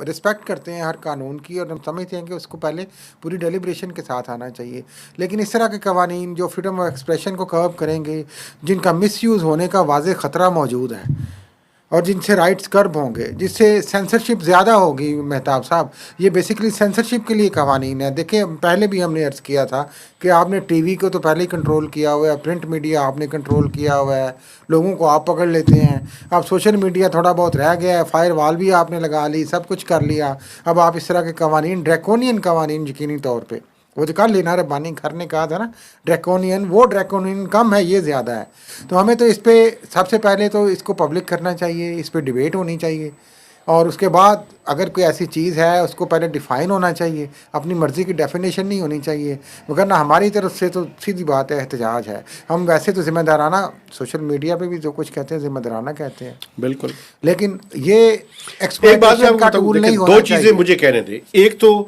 Respect کرتے ہیں ہر قانون کی، اور ہم سمجھتے ہیں کہ اس کو پہلے پوری ڈیلیبریشن کے ساتھ آنا چاہیے. لیکن اس طرح کے قوانین جو فریڈم آف ایکسپریشن کو کرو کریں گے، جن کا مس یوز ہونے کا واضح خطرہ موجود ہے، اور جن سے رائٹس کرب ہوں گے، جس سے سینسرشپ زیادہ ہوگی، مہتاب صاحب یہ بیسیکلی سینسرشپ کے لیے قوانین ہے. دیکھیں پہلے بھی ہم نے عرض کیا تھا کہ آپ نے ٹی وی کو تو پہلے ہی کنٹرول کیا ہوا ہے، پرنٹ میڈیا آپ نے کنٹرول کیا ہوا ہے، لوگوں کو آپ پکڑ لیتے ہیں. اب سوشل میڈیا تھوڑا بہت رہ گیا ہے، فائر وال بھی آپ نے لگا لی، سب کچھ کر لیا. اب آپ اس طرح کے قوانین، ڈریکونین قوانین یقینی طور پہ، وہ جو کل لینا ربانی گھر نے کہا تھا نا ڈریکونین، وہ ڈریکونین کم ہے، یہ زیادہ ہے. تو ہمیں تو اس پہ سب سے پہلے تو اس کو پبلک کرنا چاہیے، اس پہ ڈیبیٹ ہونی چاہیے، اور اس کے بعد اگر کوئی ایسی چیز ہے اس کو پہلے ڈیفائن ہونا چاہیے، اپنی مرضی کی ڈیفینیشن نہیں ہونی چاہیے. وگرنہ ہماری طرف سے تو سیدھی بات ہے احتجاج ہے. ہم ویسے تو ذمہ دارانہ سوشل میڈیا پہ بھی جو کچھ کہتے ہیں ذمہ دارانہ کہتے ہیں بالکل، لیکن یہ ایک بات میں ایکسپلائٹیشن کا ٹول نہیں دو ہونا چیزیں چاہیے. مجھے کہنے دیں. ایک تو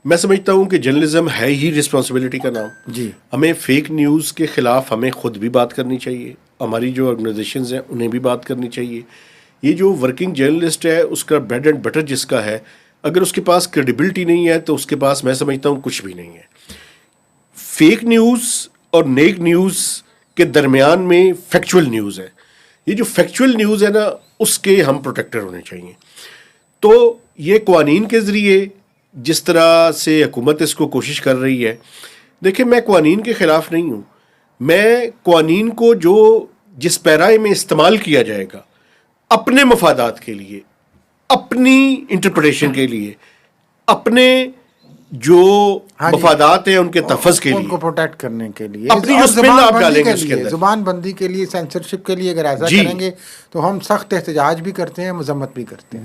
میں سمجھتا ہوں کہ جرنلزم ہے ہی رسپانسبلٹی کا نام. جی ہمیں فیک نیوز کے خلاف ہمیں خود بھی بات کرنی چاہیے، ہماری جو آرگنائزیشنز ہیں انہیں بھی بات کرنی چاہیے. یہ جو ورکنگ جرنلسٹ ہے اس کا بریڈ اینڈ بٹر جس کا ہے، اگر اس کے پاس کریڈیبلٹی نہیں ہے تو اس کے پاس میں سمجھتا ہوں کچھ بھی نہیں ہے. فیک نیوز اور نیک نیوز کے درمیان میں فیکچول نیوز ہے. یہ جو فیکچول نیوز ہے نا اس کے ہم پروٹیکٹر ہونے چاہیے. تو یہ قوانین کے ذریعے جس طرح سے حکومت اس کو کوشش کر رہی ہے، دیکھیں میں قوانین کے خلاف نہیں ہوں. میں قوانین کو جو جس پیرائے میں استعمال کیا جائے گا اپنے مفادات کے لیے، اپنی انٹرپریٹیشن کے لیے، اپنے جو مفادات ہیں ان کے تحفظ کے لیے، ان کو پروٹیکٹ کرنے کے لیے، اپنی جو سپن آپ ڈالیں گے اس کے اندر، زبان بندی کے لیے، سینسرشپ کے لیے اگر ایسا کریں گے تو ہم سخت احتجاج بھی کرتے ہیں، مذمت بھی کرتے ہیں.